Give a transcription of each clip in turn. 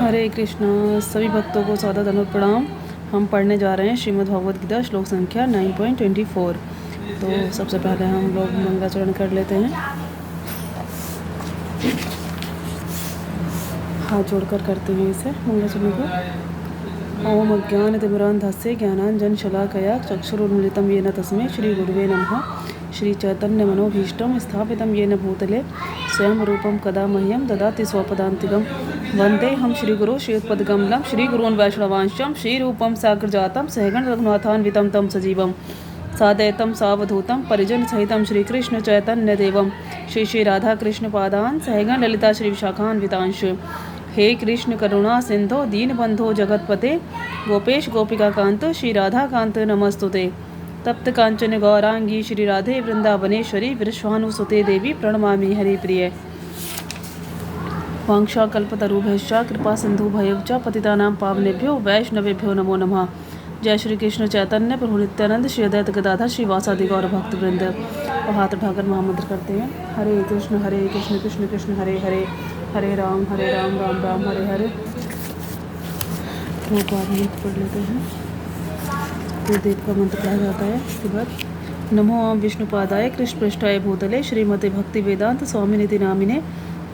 हरे कृष्णा। सभी भक्तों को सादर दंडवत प्रणाम। हम पढ़ने जा रहे हैं श्रीमद् भगवद गीता श्लोक संख्या 9.24। तो सबसे पहले हम लोग मंगलाचरण कर लेते हैं। हाथ जोड़कर करते हैं इसे मंगलाचरण को। ओम अज्ञानतिमिरान्धस्य ज्ञानाञ्जनशलाकया चक्षुरुन्मिलितं येन तस्मै श्रीगुरुवे नमः। श्रीचैतन्यमनोभीष्टं स्थापितं येन भूतले स्वयं रूपं कदा मह्यं ददाति स्वपदान्तिकं। वन्देऽहं श्रीगुरो श्रीयुतपदकमलं श्रीगुरून् वैष्णवांशं श्रीरूपं साग्रजातं सहगण रघुनाथान्वितं तं सजीवं सादयितं सावधूतं परिजनसहितं श्रीकृष्णचैतन्यदेवं श्री राधाकृष्णपादान् सहगण ललिता श्रीविशाखान्वितांश। हे कृष्ण करुणा सिंधो दीनबंधो जगतपते गोपेश गोपिकाकांत श्री राधाकांत नमस्तुते। तप्त कांचन गौरांगी श्री राधे वृंदावनेश्वरी विश्वानुसुते देवी प्रणमामि हरिप्रिय। वांक्षा कल्पतरुभ्यश्च कृपा सिंधु भयश्च पतितानां पावनेभ्यो वैष्णवेभ्यो नमो नमः। जय श्री कृष्ण चैतन्य प्रभु नित्यानंद श्री अद्वैत गदाधर श्रीवासादि गौर भक्त वृंद। और हाथ उठाकर महामंत्र करते हैं। हरे कृष्ण कृष्ण कृष्ण हरे हरे, हरे राम राम राम हरे हरे। दो बार पढ़ लेते हैं। गुरुदेव का मंत्र पढ़ा जाता है। इसके बाद नमो ओम विष्णुपादाय कृष्ण पृष्ठाय भूतले श्रीमते भक्ति वेदांत स्वामिनिति नामिने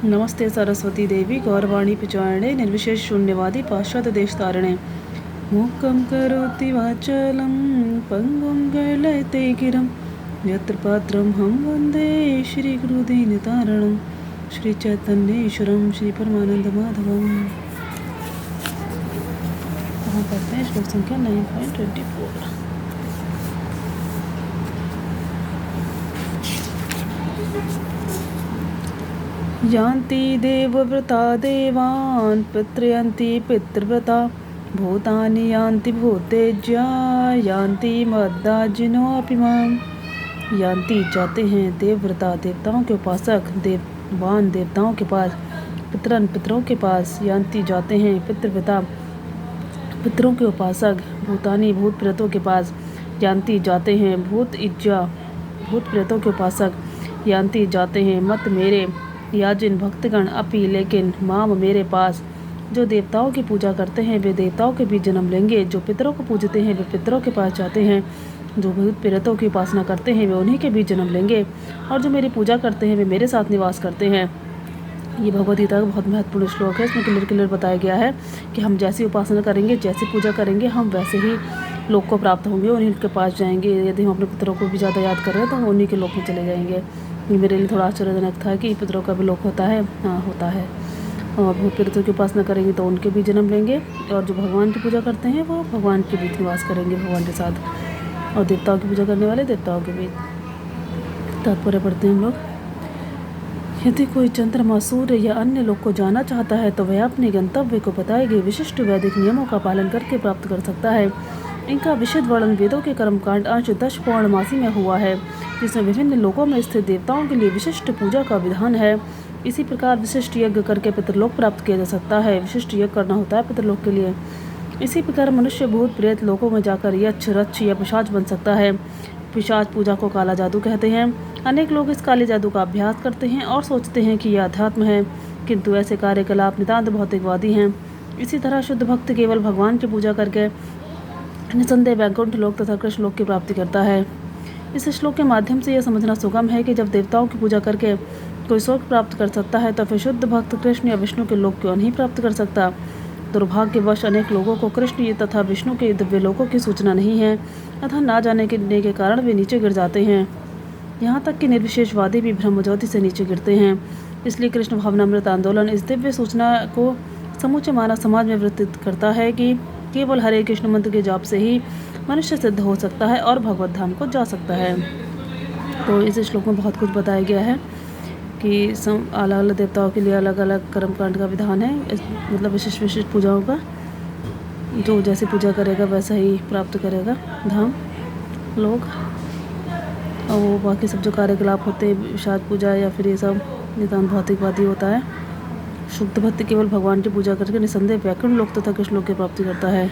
नमस्ते सरस्वती देवी गौरवाणी प्रचारणे निर्विशेष शून्यवादी पाश्चात्य देश तारणे। मूकं करोति वाचालं पंगुं गलयते गिरं यत्र पात्रं हम वन्दे श्रीगुरुदीनतारणं श्री चैतन्येश्वरं श्री परमानंद माधवम। हम पढ़ते हैं श्लोक संख्या 9.24। यान्ति देवव्रता देवान् पितृयन्ति पितृव्रता भूतानि यान्ति भूतेज्या यान्ति मद्दाजिनोऽपि माम्। यान्ति जाते हैं देवव्रता देवताओं के उपासक देवान देवताओं के पास, पितरन पितरों के पास, यान्ति जाते हैं पितृव्रता पितरों के उपासक, भूतानी भूत प्रेतों के पास, यान्ति जाते हैं भूत इज्जा भूत प्रेतों के उपासक, यान्ति जाते हैं मत मेरे याजिन भक्तगण अपि लेकिन माम मेरे पास। जो देवताओं की पूजा करते हैं वे देवताओं के भी जन्म लेंगे, जो पितरों को पूजते हैं वे पितरों के पास जाते हैं, जो भूत प्रेतों की उपासना करते हैं वे उन्हीं के भी जन्म लेंगे, और जो मेरी पूजा करते हैं वे मेरे साथ निवास करते हैं। ये भगवद गीता का बहुत महत्वपूर्ण श्लोक है। इसमें क्लियर बताया गया है कि हम जैसी उपासना करेंगे, जैसी पूजा करेंगे, हम वैसे ही लोक को प्राप्त होंगे, उन्हीं के पास जाएंगे। यदि हम अपने पितरों को भी ज़्यादा याद कर रहे हैं तो हम उन्हीं के लोक में चले जाएंगे। ये मेरे लिए थोड़ा आश्चर्यजनक था कि पितरों का भी लोक होता है। हाँ, होता है। और भूत प्रेतों की उपासना करेंगे तो उनके भी जन्म लेंगे, और जो भगवान की पूजा करते हैं वो भगवान के बीच निवास करेंगे भगवान के साथ, और देवताओं की पूजा करने वाले देवताओं के बीच। तात्पर्य पढ़ते हैं हम लोग। यदि कोई चंद्रमा सूर्य या अन्य लोक को जाना चाहता है तो वह अपने गंतव्य को बताए गए विशिष्ट वैदिक नियमों का पालन करके प्राप्त कर सकता है। इनका विशद वर्णन वेदों के कर्मकांड अंश 10 पौर्णमासी में हुआ है, जिसमें विभिन्न लोकों में स्थित देवताओं के लिए विशिष्ट पूजा का विधान है। इसी प्रकार विशिष्ट यज्ञ करके पितरलोक प्राप्त किया जा सकता है। विशिष्ट यज्ञ करना होता है पितरलोक के लिए। इसी प्रकार मनुष्य भूत प्रेत लोकों में जाकर यक्ष रक्ष या पिशाच बन सकता है। पिशाच पूजा को काला जादू कहते हैं। अनेक लोग इस काले जादू का अभ्यास करते हैं और सोचते हैं कि यह अध्यात्म है, किंतु ऐसे कार्यकलाप नितांत भौतिकवादी हैं। इसी तरह शुद्ध भक्त केवल भगवान की पूजा करके निसंदेह वैकुंठ लोक तथा कृष्ण लोक की प्राप्ति करता है। इस श्लोक के माध्यम से यह समझना सुगम है कि जब देवताओं की पूजा करके कोई स्वर्ग प्राप्त कर सकता है तो फिर शुद्ध भक्त कृष्ण या विष्णु के लोक क्यों नहीं प्राप्त कर सकता। दुर्भाग्यवश अनेक लोगों को कृष्ण तथा विष्णु के दिव्य लोकों की सूचना नहीं है, अतः ना जाने के कारण वे नीचे गिर जाते हैं। यहाँ तक कि निर्विशेषवादी भी ब्रह्मज्योति से नीचे गिरते हैं। इसलिए कृष्ण भावनामृत आंदोलन इस दिव्य सूचना को समूचे मानव समाज में वितरित करता है कि केवल हरे कृष्ण मंत्र के जाप से ही मनुष्य सिद्ध हो सकता है और भगवत धाम को जा सकता है। तो इस श्लोक में बहुत कुछ बताया गया है कि अलग अलग देवताओं के लिए अलग अलग कर्मकांड का विधान है, मतलब विशिष्ट पूजाओं का। जो जैसी पूजा करेगा वैसा ही प्राप्त करेगा धाम लोग। और वो बाकी सब जो कार्यकलाप होते हैं, शाद पूजा या फिर ये सब नितांत भौतिकवादी होता है। शुद्ध भक्त केवल भगवान की पूजा करके निसंदेह वैकुंठ लोक तथा कृष्ण लोक की प्राप्ति करता है।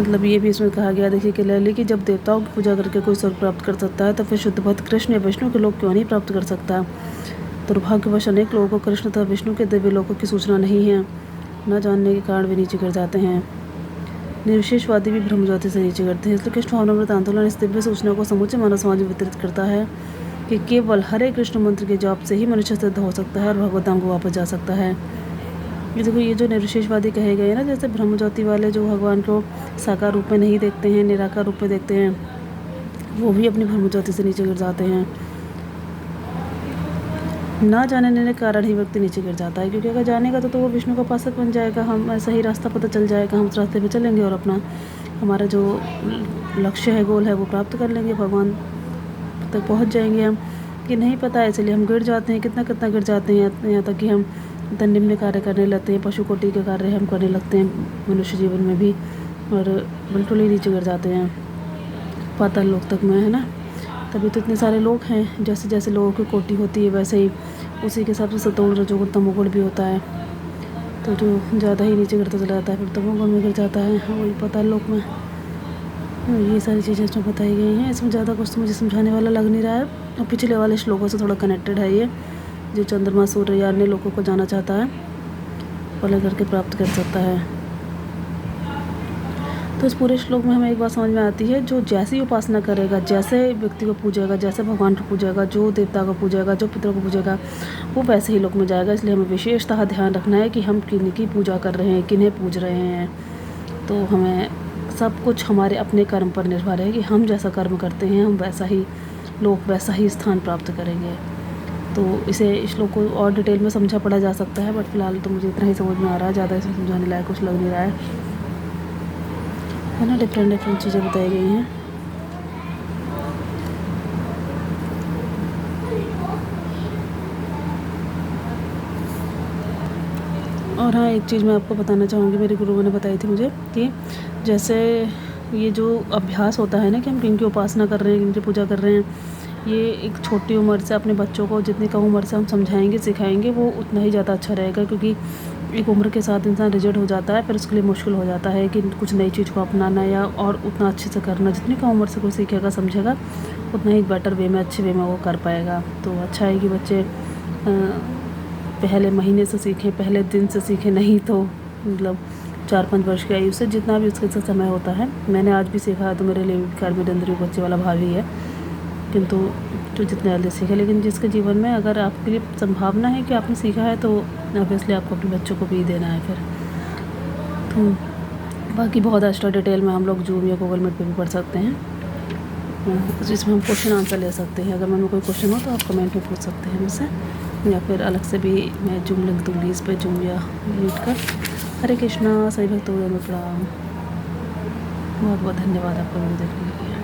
मतलब ये भी इसमें कहा गया, देखिए क्लियरली कि जब देवताओं की पूजा करके कोई स्वर्ग प्राप्त कर सकता है तो फिर शुद्ध भक्त कृष्ण या विष्णु के लोक क्यों नहीं प्राप्त कर सकता। दुर्भाग्यवश अनेक लोगों को कृष्ण तथा विष्णु के दिव्य लोकों की सूचना नहीं है। न जानने के कारण वे नीचे गिर जाते हैं। निर्विशेषवादी भी ब्रह्मज्योति से नीचे गिरते हैं। इसलिए कृष्ण भावनामृत आंदोलन इस दिव्य सूचना को समूचे मानव समाज में वितरित करता है कि केवल हरे कृष्ण मंत्र के जाप से ही मनुष्य सिद्ध हो सकता है और भगवत धाम को वापस जा सकता है। ये देखो, ये जो निर्विशेषवादी कहे गए ना, जैसे ब्रह्मज्योति वाले जो भगवान को साकार रूप में नहीं देखते हैं, निराकार रूप में देखते हैं, वो भी अपनी ब्रह्मज्योति से नीचे गिर जाते हैं। ना जानने के कारण ही व्यक्ति नीचे गिर जाता है, क्योंकि अगर जानेगा तो वो विष्णु का उपासक बन जाएगा, हम सही रास्ता पता चल जाएगा, हम उस रास्ते पे चलेंगे और अपना हमारा जो लक्ष्य है, गोल है, वो प्राप्त कर लेंगे, भगवान तक पहुंच जाएंगे हम। कि नहीं पता है, इसलिए हम गिर जाते हैं, कितना कितना गिर जाते हैं, यहाँ तक कि हम इतना निम्न कार्य करने लगते हैं, पशु कोटि के कार्य हम करने लगते हैं मनुष्य जीवन में भी, और बिल्कुल ही नीचे गिर जाते हैं पाताल लोक तक में, है ना। तभी तो इतने सारे लोग हैं। जैसे जैसे लोगों की कोटि होती है वैसे ही उसी के हिसाब से सतोगुण रजोगुण तमोगुण भी होता है। तो जो ज़्यादा ही नीचे गिरता चला जाता है फिर तमोगुण में गिर जाता है, वही पाताल लोक में। ये सारी चीज़ें इसमें बताई गई हैं। इसमें ज़्यादा कुछ तो मुझे समझाने वाला लग नहीं रहा है, और पिछले वाले श्लोकों से थोड़ा कनेक्टेड है ये। जो चंद्रमा सूर्य या अन्य लोगों को जाना चाहता है फल करके प्राप्त कर सकता है। तो इस पूरे श्लोक में हमें एक बात समझ में आती है, जो जैसी उपासना करेगा, जैसे व्यक्ति को पूजेगा, जैसे भगवान को पूजेगा, जो देवता को पूजेगा, जो पितरों को पूजेगा, वो वैसे ही लोक में जाएगा। इसलिए हमें विशेषतः ध्यान रखना है कि हम किनकी पूजा कर रहे हैं, किन्हें पूज रहे हैं। तो हमें सब कुछ हमारे अपने कर्म पर निर्भर है कि हम जैसा कर्म करते हैं हम वैसा ही लोक, वैसा ही स्थान प्राप्त करेंगे। तो इसे श्लोक को और डिटेल में समझा पड़ा जा सकता है, बट फिलहाल तो मुझे इतना ही समझ में आ रहा है, ज़्यादा इसमें समझाने लायक कुछ लग नहीं रहा है ना। डिफरेंट चीज़ें बताई गई हैं। और हाँ, एक चीज़ मैं आपको बताना चाहूँगी, मेरे गुरुओं ने बताई थी मुझे कि जैसे ये जो अभ्यास होता है ना कि हम किनकी उपासना कर रहे हैं, किनकी पूजा कर रहे हैं, ये एक छोटी उम्र से अपने बच्चों को जितनी कम उम्र से हम समझाएंगे, सिखाएंगे, वो उतना ही ज़्यादा अच्छा रहेगा। क्योंकि एक उम्र के साथ इंसान रिजिड हो जाता है, फिर उसके लिए मुश्किल हो जाता है कि कुछ नई चीज़ को अपनाना या और उतना अच्छे से करना। जितनी कम उम्र से कोई सीखेगा, समझेगा, उतना ही बेटर वे में, अच्छे वे में वो कर पाएगा। तो अच्छा है कि बच्चे पहले महीने से सीखें, पहले दिन से सीखें, नहीं तो मतलब 4-5 वर्ष की आयु से, जितना भी उसके समय होता है। मैंने आज भी सीखा है तो मेरे लिए खैर मेरे अंदर भी बच्चे वाला भाव ही है, किंतु जो जितने जल्दी सीखे। लेकिन जिसके जीवन में अगर आपके लिए संभावना है कि आपने सीखा है तो ऑब्वियसली आपको अपने बच्चों को भी देना है फिर। तो बाकी बहुत एक्स्ट्रा डिटेल में हम लोग जूम या गूगल मीट पे भी पढ़ सकते हैं, जिसमें हम क्वेश्चन आंसर ले सकते हैं। अगर में कोई क्वेश्चन हो तो आप कमेंट में पूछ सकते हैं मुझसे, या फिर अलग से भी मैं जूम लिंक दूँगी इस पर, जूम या मीट कर। हरे कृष्णा, सभी भक्तों में प्रणाम। बहुत बहुत धन्यवाद आपका वीडियो देखने के लिए।